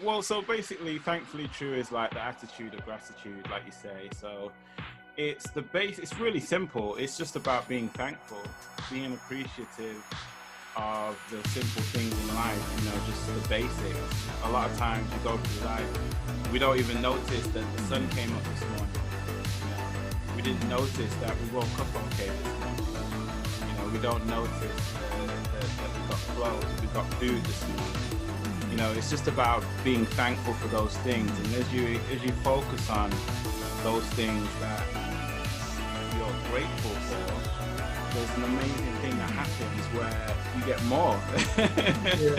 Well, so basically, thankfully true is like the attitude of gratitude, like you say. So it's the base. It's really simple. It's just about being thankful, being appreciative of the simple things in life. You know, just the basics. A lot of times we go through life, we don't even notice that the sun came up this morning. You know, we didn't notice that we woke up okay this morning. You know, we don't notice that we got clothes, we got food this morning. You know, it's just about being thankful for those things, and as you focus on those things that you're grateful for, there's an amazing thing that happens where you get more. Yeah.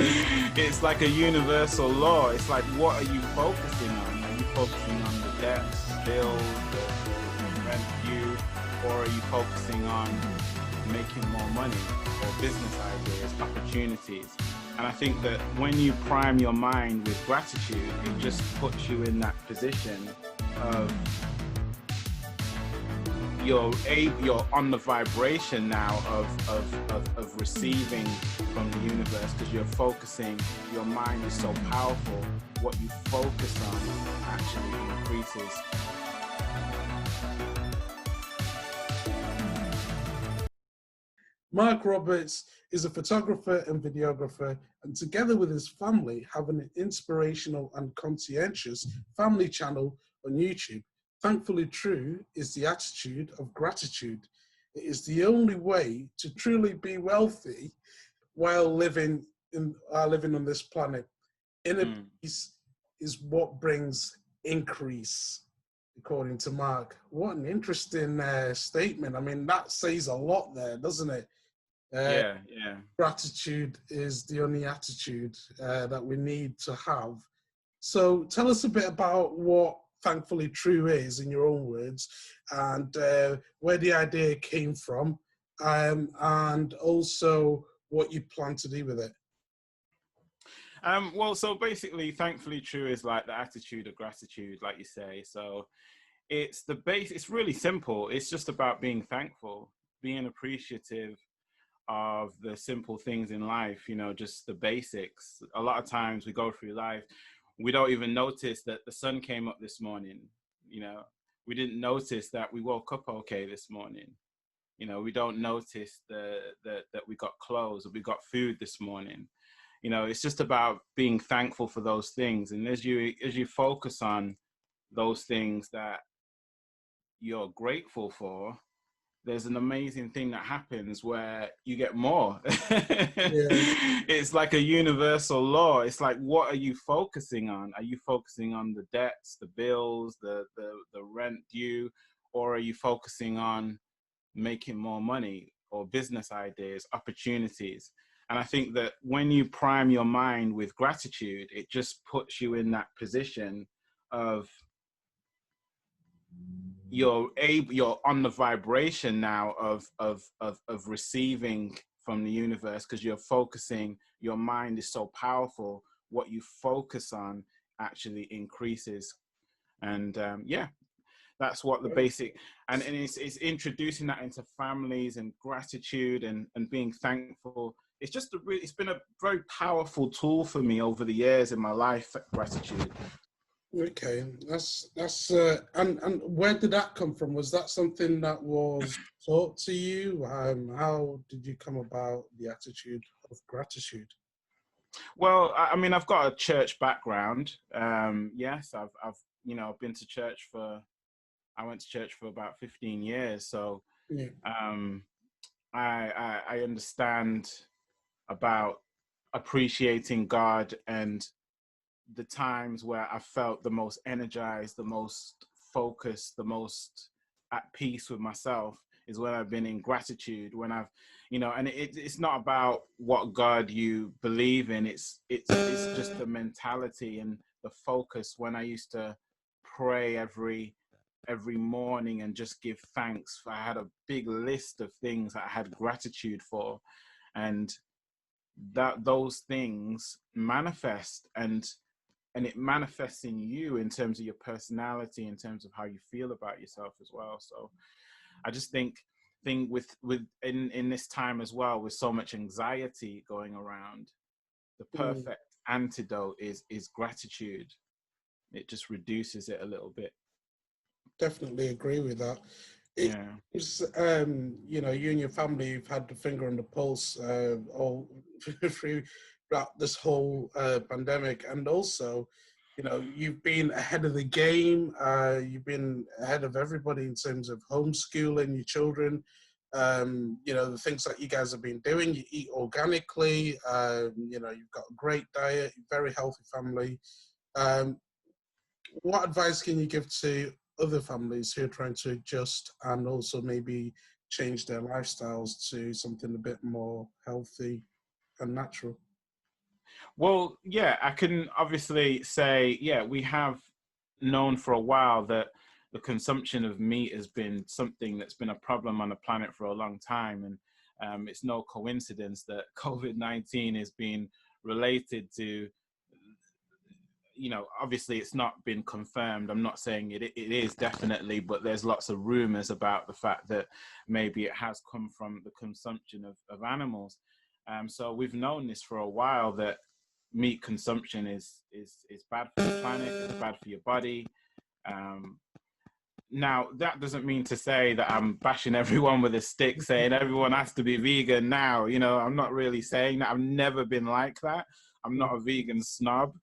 It's like a universal law. It's like, what are you focusing on? Are you focusing on the debts, bills, the rent due, or are you focusing on making more money or business ideas, opportunities? And I think that when you prime your mind with gratitude, it just puts you in that position of you're on the vibration now of receiving from the universe, because you're focusing, your mind is so powerful, what you focus on actually increases. Mark Roberts is a photographer and videographer, and together with his family have an inspirational and conscientious family channel on YouTube. Thankfully True is the attitude of gratitude. It is the only way to truly be wealthy while living on this planet. Inner peace is what brings increase, according to Mark. What an interesting statement. I mean, that says a lot there, doesn't it? Yeah. Gratitude is the only attitude that we need to have. So tell us a bit about what Thankfully True is, in your own words, and where the idea came from, and also what you plan to do with it. Well, so basically, Thankfully True is like the attitude of gratitude, like you say. So it's the base. It's really simple. It's just about being thankful, being appreciative of the simple things in life, you know, just the basics. A lot of times we go through life, we don't even notice that the sun came up this morning. You know, we didn't notice that we woke up okay this morning. You know, we don't notice that we got clothes or we got food this morning. You know, it's just about being thankful for those things. And as you focus on those things that you're grateful for, there's an amazing thing that happens where you get more. Yeah. It's like a universal law. It's like, what are you focusing on? Are you focusing on the debts, the bills, the rent due, or are you focusing on making more money or business ideas, opportunities? And I think that when you prime your mind with gratitude, it just puts you in that position of you're on the vibration now of receiving from the universe, because you're focusing, your mind is so powerful, what you focus on actually increases. And yeah, that's what the basic, and it's introducing that into families and gratitude and being thankful. It's just it's been a very powerful tool for me over the years in my life, gratitude. Okay, that's and where did that come from? Was that something that was taught to you? How did you come about the attitude of gratitude? Well, I mean, I've got a church background. Yes, I've been to church I went to church for about 15 years. So yeah. I understand about appreciating God, and the times where I felt the most energized, the most focused, the most at peace with myself is when I've been in gratitude, when I've, and it's not about what God you believe in. It's just the mentality and the focus. When I used to pray every morning and just give thanks, I had a big list of things that I had gratitude for, and those things manifest, and it manifests in you in terms of your personality, in terms of how you feel about yourself as well. So I just think in this time as well, with so much anxiety going around, the perfect antidote is gratitude. It just reduces it a little bit. Definitely agree with that. Yeah. It's, you know, you and your family, you've had the finger on the pulse all throughout this whole pandemic. And also, you know, you've been ahead of the game. You've been ahead of everybody in terms of homeschooling your children. You know, the things that you guys have been doing. You eat organically. You know, you've got a great diet, very healthy family. Um, what advice can you give to other families who are trying to adjust and also maybe change their lifestyles to something a bit more healthy and natural? Well, yeah, I can obviously say, yeah, we have known for a while that the consumption of meat has been something that's been a problem on the planet for a long time. And it's no coincidence that COVID-19 has been related to, you know, obviously it's not been confirmed. I'm not saying it is definitely, but there's lots of rumors about the fact that maybe it has come from the consumption of animals. So we've known this for a while, that meat consumption is bad for the planet, it's bad for your body. Now, that doesn't mean to say that I'm bashing everyone with a stick, saying everyone has to be vegan now. You know, I'm not really saying that. I've never been like that. I'm not a vegan snob,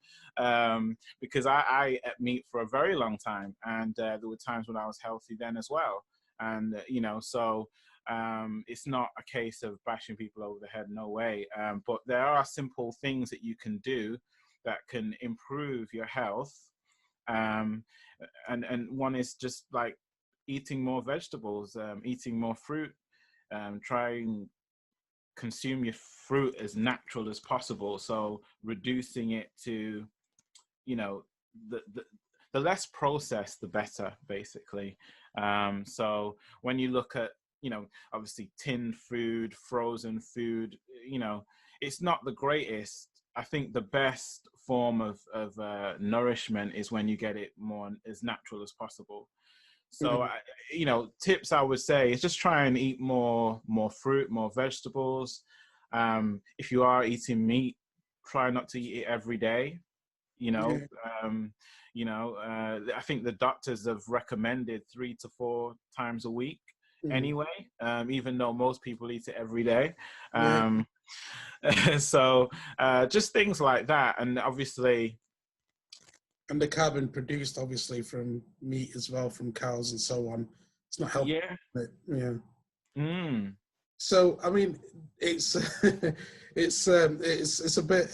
because I ate meat for a very long time. And there were times when I was healthy then as well. And, you know, so it's not a case of bashing people over the head, no way. But there are simple things that you can do that can improve your health. And one is just like eating more vegetables, eating more fruit, trying consume your fruit as natural as possible. So reducing it to, you know, the less processed, the better, basically. So when you look at, you know, obviously tinned food, frozen food, you know, it's not the greatest. I think the best form of nourishment is when you get it more as natural as possible. So, you know, tips I would say is just try and eat more fruit, more vegetables. If you are eating meat, try not to eat it every day. You know, I think the doctors have recommended 3 to 4 times a week anyway, even though most people eat it every day. So just things like that. And obviously, And the carbon produced obviously from meat as well, from cows and so on, it's not helpful. So I mean, it's it's a bit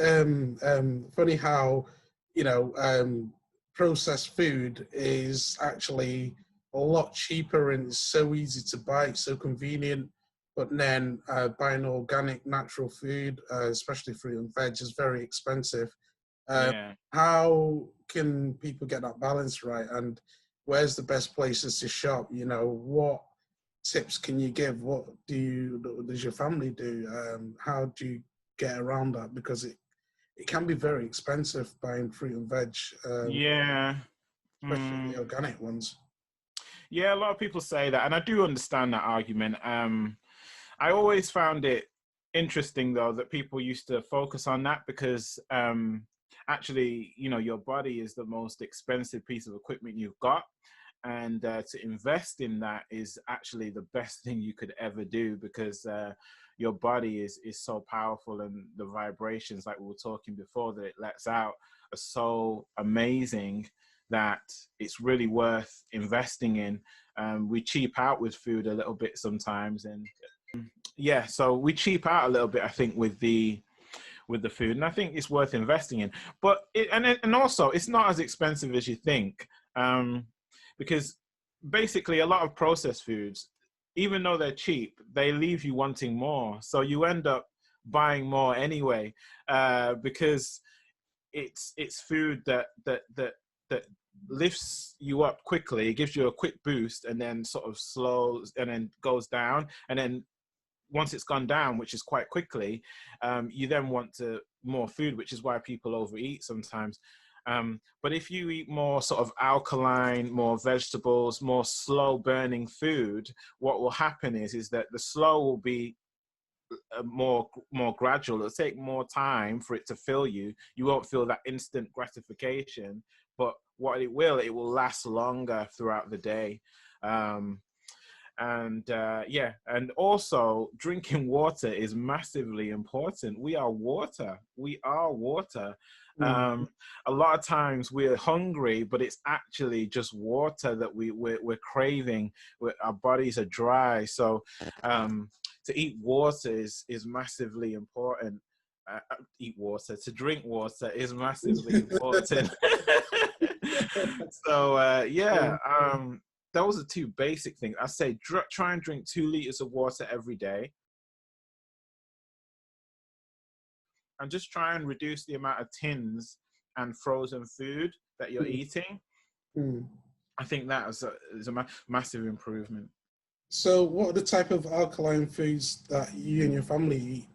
funny how, you know, processed food is actually a lot cheaper and it's so easy to buy, it's so convenient. But then buying organic, natural food, especially fruit and veg, is very expensive. How can people get that balance right? And where's the best places to shop? You know, what tips can you give? What does your family do? How do you get around that? Because it can be very expensive buying fruit and veg, especially the organic ones. Yeah, a lot of people say that, and I do understand that argument. I always found it interesting, though, that people used to focus on that because actually, you know, your body is the most expensive piece of equipment you've got. And to invest in that is actually the best thing you could ever do, because your body is so powerful, and the vibrations, like we were talking before, that it lets out are so amazing that it's really worth investing in. We cheap out with food a little bit sometimes, and yeah, so we cheap out a little bit, I think, with the food, and I think it's worth investing in. But and also, it's not as expensive as you think, because basically a lot of processed foods, even though they're cheap, they leave you wanting more. So you end up buying more anyway, because it's food that lifts you up quickly. It gives you a quick boost, and then sort of slows, and then goes down, and then once it's gone down, which is quite quickly, you then want more food, which is why people overeat sometimes. But if you eat more sort of alkaline, more vegetables, more slow burning food, what will happen is that the slow will be more gradual. It'll take more time for it to fill you. You won't feel that instant gratification, but what it will last longer throughout the day. Yeah, and also drinking water is massively important. We are water. Mm. A lot of times we're hungry, but it's actually just water that we're craving. Our bodies are dry, so to eat water is massively important. To drink water is massively important. So yeah, those are two basic things. I say try and drink 2 liters of water every day, and just try and reduce the amount of tins and frozen food that you're eating. Mm. I think that is a massive improvement. So what are the type of alkaline foods that you and your family eat?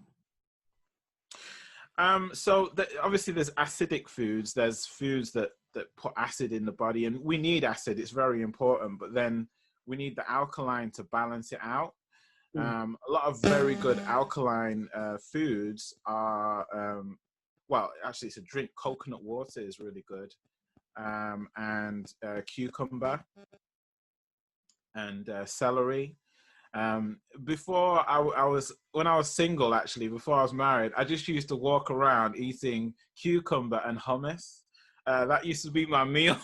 Obviously there's acidic foods. There's foods that put acid in the body, and we need acid. It's very important, but then we need the alkaline to balance it out. A lot of very good alkaline foods are, well, actually it's a drink. Coconut water is really good, and cucumber and celery. Before when I was single, actually, before I was married, I just used to walk around eating cucumber and hummus. That used to be my meal,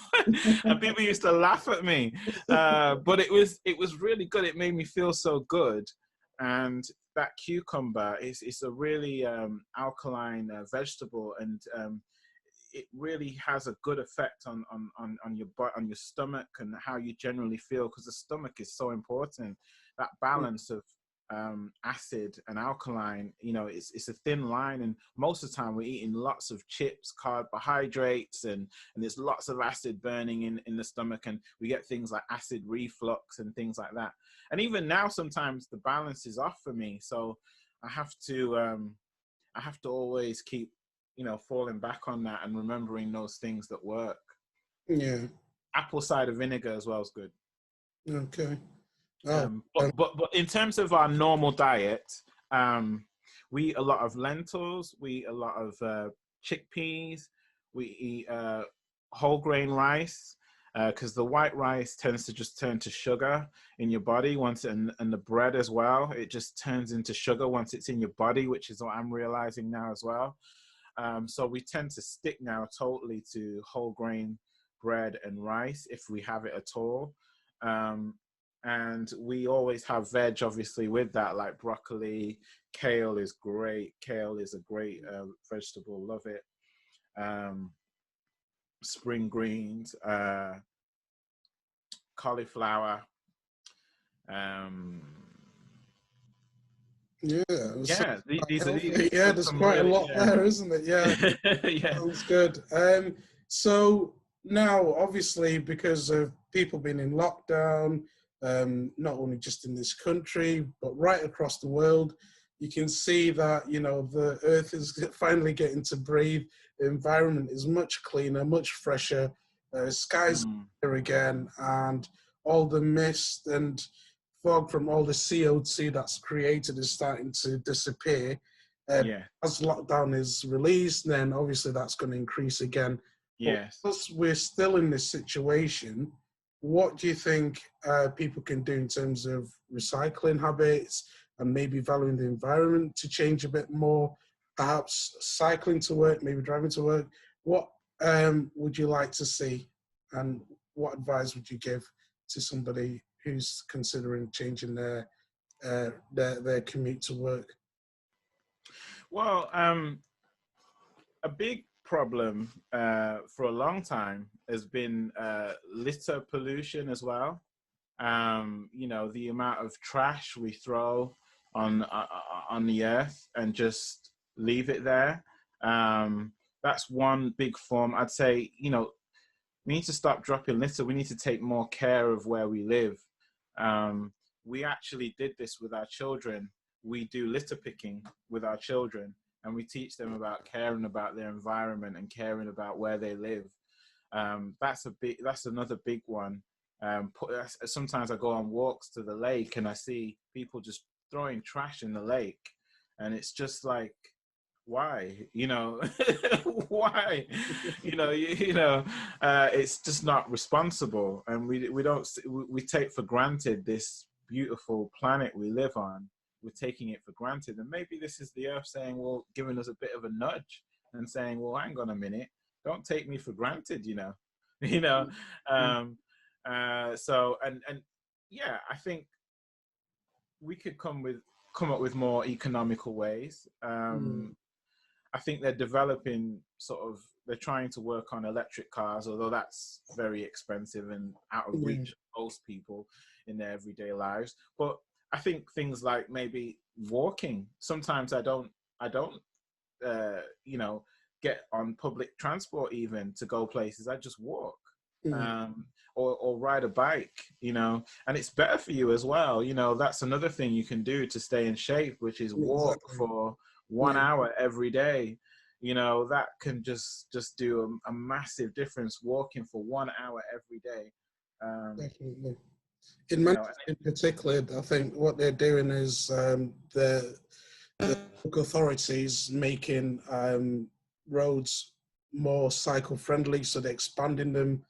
and people used to laugh at me. But it was really good. It made me feel so good. And that cucumber is a really alkaline vegetable, and it really has a good effect on your stomach and how you generally feel, because the stomach is so important. That balance of acid and alkaline, it's a thin line, and most of the time we're eating lots of chips, carbohydrates, and there's lots of acid burning in the stomach, and we get things like acid reflux and things like that. And even now sometimes the balance is off for me, so I have to always keep falling back on that and remembering those things that work. Yeah. Apple cider vinegar as well is good. Okay. But in terms of our normal diet, we eat a lot of lentils, we eat a lot of chickpeas, we eat whole grain rice, because the white rice tends to just turn to sugar in your body and the bread as well. It just turns into sugar once it's in your body, which is what I'm realizing now as well. So we tend to stick now totally to whole grain bread and rice if we have it at all. And we always have veg, obviously, with that, like broccoli. Kale is great. Kale is a great vegetable. Love it. Spring greens, cauliflower. Yeah, These are yeah. There's quite a lot there, isn't it? Yeah, yeah. Sounds good. So now, obviously, because of people being in lockdown, not only just in this country but right across the world, you can see that the earth is finally getting to breathe. The environment is much cleaner, much fresher. Skies clear again, and all the mist and fog from all the CO2 that's created is starting to disappear. As lockdown is released, then obviously that's going to increase again. Yes. But because we're still in this situation, what do you think people can do in terms of recycling habits and maybe valuing the environment to change a bit more? Perhaps cycling to work, maybe driving to work. What would you like to see, and what advice would you give to somebody who's considering changing their commute to work? Well, a big problem for a long time has been litter pollution as well. The amount of trash we throw on the earth and just leave it there. That's one big form. I'd say, we need to stop dropping litter. We need to take more care of where we live. We actually did this with our children. We do litter picking with our children, and we teach them about caring about their environment and caring about where they live. That's another big one. Sometimes I go on walks to the lake and I see people just throwing trash in the lake. and it's just like, why, why, it's just not responsible, and we take for granted this beautiful planet we live on. We're taking it for granted, and maybe this is the earth saying, well, giving us a bit of a nudge and saying, well, hang on a minute, don't take me for granted, you know. So and yeah, I think we could come up with more economical ways. I think they're developing they're trying to work on electric cars, although that's very expensive and out of reach of most people in their everyday lives. But I think things like maybe walking. Sometimes I don't, get on public transport even to go places. I just walk. Or ride a bike, and it's better for you as well. That's another thing you can do to stay in shape, which is walk for 1 hour every day. That can just do a massive difference, walking for 1 hour every day. Definitely. In Manchester in particular, I think what they're doing is the local authorities making roads more cycle friendly, so they're expanding them.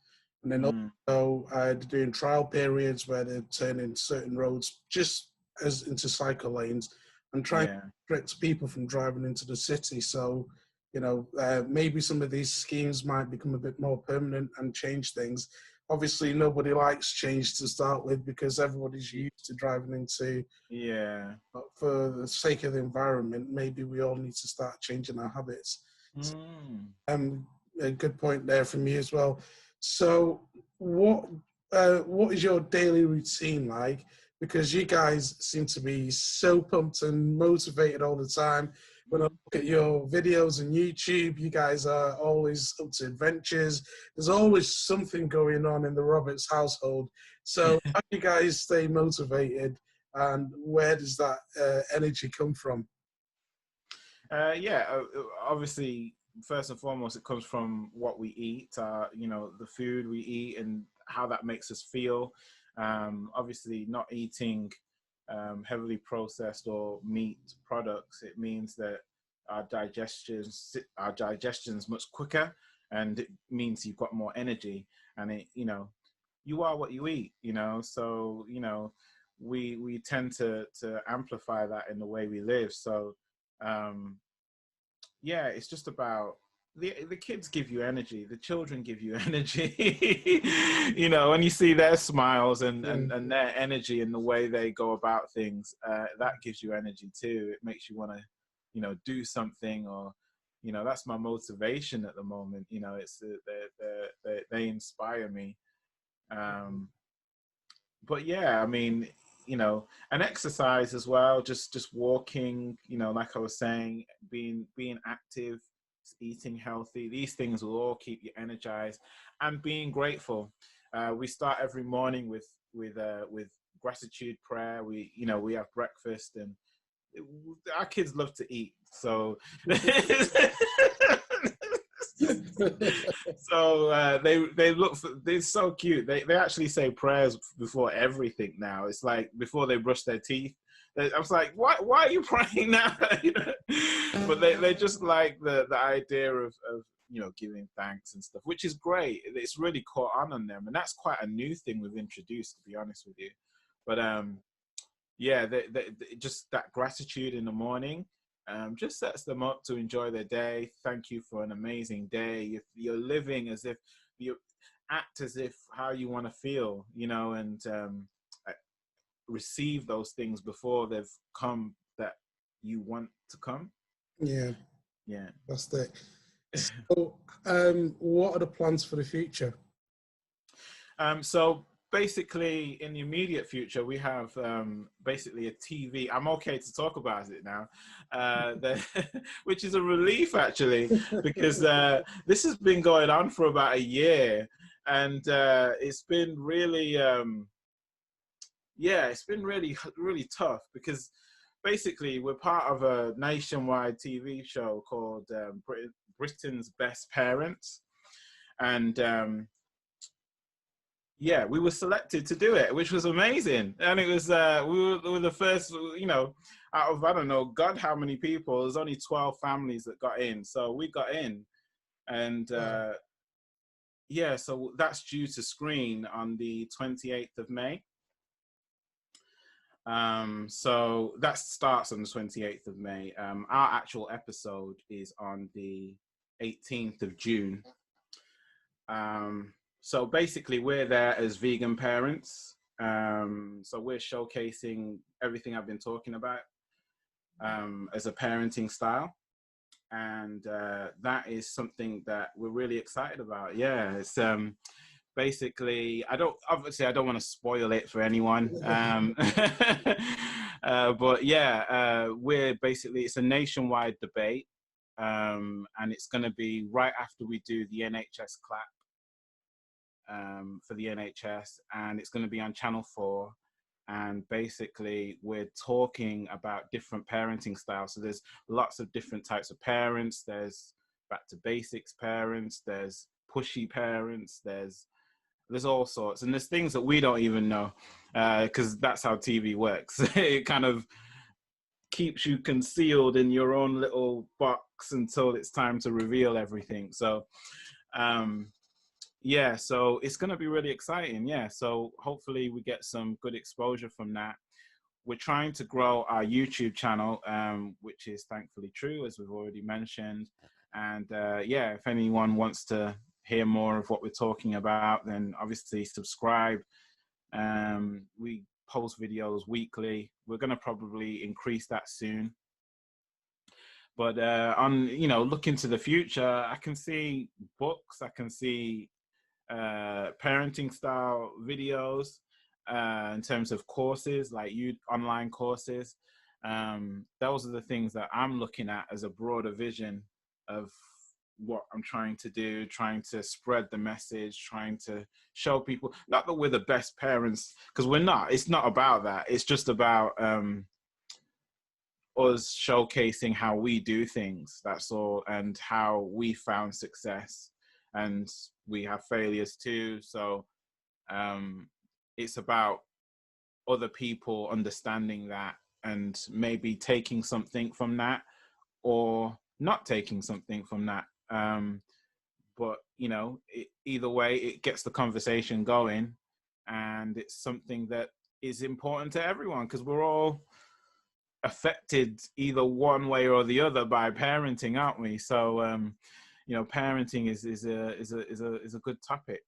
And then also they're doing trial periods where they're turning certain roads just as into cycle lanes and trying to restrict people from driving into the city. So, maybe some of these schemes might become a bit more permanent and change things. Obviously, nobody likes change to start with because everybody's used to driving into. Yeah. But for the sake of the environment, maybe we all need to start changing our habits. A good point there from you as well. So what is your daily routine like? Because you guys seem to be so pumped and motivated all the time. When I look at your videos on YouTube, you guys are always up to adventures. There's always something going on in the Roberts household. So how do you guys stay motivated, and where does that energy come from? Obviously, first and foremost, it comes from what we eat, the food we eat and how that makes us feel. Obviously, not eating heavily processed or meat products, it means that our digestion's much quicker, and it means you've got more energy, and you are what you eat, so we tend to amplify that in the way we live. So it's just about the kids give you energy, the children give you energy. When you see their smiles and their energy and the way they go about things, that gives you energy too. It makes you want to do something, or that's my motivation at the moment. It's they inspire me. But yeah, I mean, and exercise as well, just walking, like I was saying, being active, eating healthy. These things will all keep you energized, and being grateful. We start every morning with gratitude prayer. We have breakfast, and our kids love to eat, so so they're so cute. They actually say prayers before everything now. It's like before they brush their teeth. I was like, why are you praying now? But they just like the idea of giving thanks and stuff, which is great. It's really caught on them, and that's quite a new thing we've introduced, to be honest with you. But just that gratitude in the morning just sets them up to enjoy their day. Thank you for an amazing day. You're living as if you act as if how you want to feel, and receive those things before they've come that you want to come. Yeah, that's it. So what are the plans for the future? So basically, in the immediate future, we have basically a TV. I'm okay to talk about it now, which is a relief, actually, because this has been going on for about a year, and it's been really, it's been really, really tough, because basically we're part of a nationwide TV show called Britain's Best Parents, and yeah, we were selected to do it, which was amazing. And it was, we were the first, you know, out of, I don't know, God, how many people, there's only 12 families that got in. So we got in, and yeah, so that's due to screen on the 28th of May. So that starts on the 28th of May. Our actual episode is on the 18th of June. So basically we're there as vegan parents. So we're showcasing everything I've been talking about as a parenting style. And that is something that we're really excited about. Yeah, it's basically, I don't want to spoil it for anyone. But yeah, we're basically, it's a nationwide debate. And it's going to be right after we do the NHS clap. For the NHS, and it's going to be on Channel 4. And basically we're talking about different parenting styles. So there's lots of different types of parents. There's back to basics parents, there's pushy parents, there's all sorts, and there's things that we don't even know, because that's how TV works. It kind of keeps you concealed in your own little box until it's time to reveal everything. So yeah, so it's going to be really exciting. Yeah, so hopefully we get some good exposure from that. We're trying to grow our YouTube channel, which is Thankfullytrue, as we've already mentioned. And yeah, if anyone wants to hear more of what we're talking about, then obviously subscribe. We post videos weekly. We're going to probably increase that soon. But on, you know, look into the future, I can see books, I can see parenting style videos, in terms of courses, like online courses. Those are the things that I'm looking at as a broader vision of what I'm trying to do, trying to spread the message, trying to show people, not that we're the best parents, because we're not. It's not about that. It's just about us showcasing how we do things, that's all, and how we found success. And we have failures too. So it's about other people understanding that and maybe taking something from that or not taking something from that. But, you know, either way, it gets the conversation going, and it's something that is important to everyone, because we're all affected either one way or the other by parenting, aren't we? So you know, parenting is a good topic.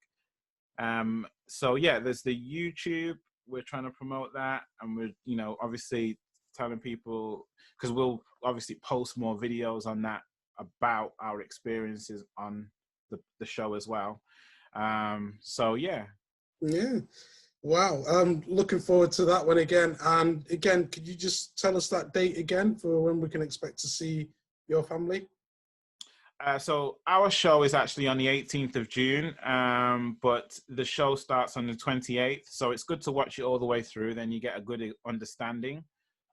So yeah, there's the YouTube. We're trying to promote that, and we're, you know, obviously telling people, because we'll obviously post more videos on that about our experiences on the show as well. So yeah. Wow, I'm looking forward to that one again. And again, could you just tell us that date again for when we can expect to see your family? So our show is actually on the 18th of June, but the show starts on the 28th. So it's good to watch it all the way through. Then you get a good understanding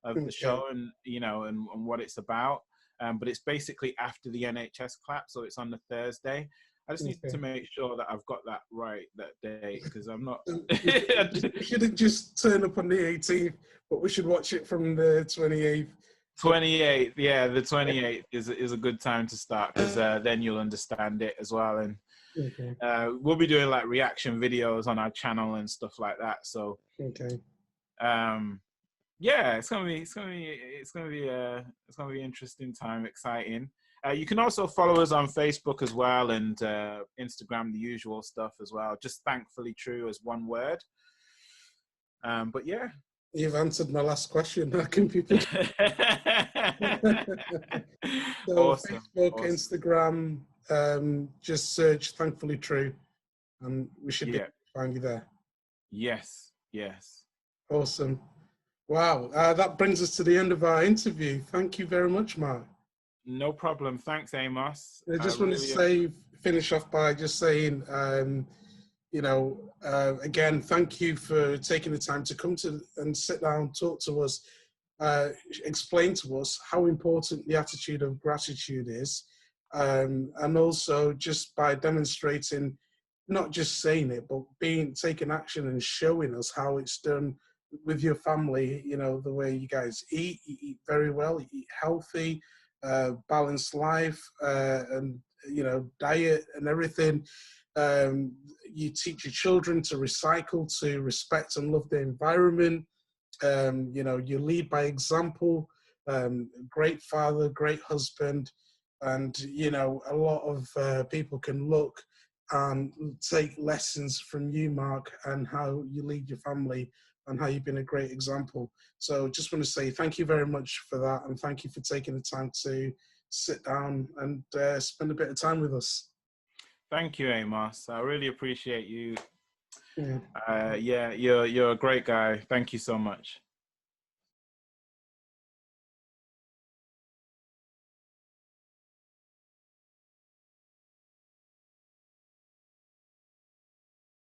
of the show, and, you know, and what it's about. But it's basically after the NHS clap, so it's on the Thursday. I just need to make sure that I've got that right, that day, because I'm not. We shouldn't just turn up on the 18th, but we should watch it from the 28th. 28th, yeah, the 28th is a good time to start, because then you'll understand it as well. And we'll be doing like reaction videos on our channel and stuff like that. So yeah, it's gonna be an interesting time, exciting. You can also follow us on Facebook as well, and Instagram, the usual stuff as well. Just Thankfullytrue as one word. But yeah. You've answered my last question. How can people? So awesome. Facebook, awesome. Instagram, just search Thankfullytrue, and we should be able to find you there. Yes, yes. Awesome. Wow, that brings us to the end of our interview. Thank you very much, Mark. No problem. Thanks, Amos. I just want to finish off by just saying, you know, again, thank you for taking the time to come to and sit down, talk to us, explain to us how important the attitude of gratitude is, and also just by demonstrating not just saying it, but taking action and showing us how it's done with your family. You know, the way you guys eat, you eat very well, you eat healthy, balanced life, and, you know, diet and everything. You teach your children to recycle, to respect and love the environment. You know, you lead by example. Great father, great husband, and, you know, a lot of people can look and take lessons from you, Mark, and how you lead your family and how you've been a great example. So just want to say thank you very much for that, and thank you for taking the time to sit down and spend a bit of time with us. Thank you, Amos. I really appreciate you. Yeah. Yeah, you're a great guy. Thank you so much.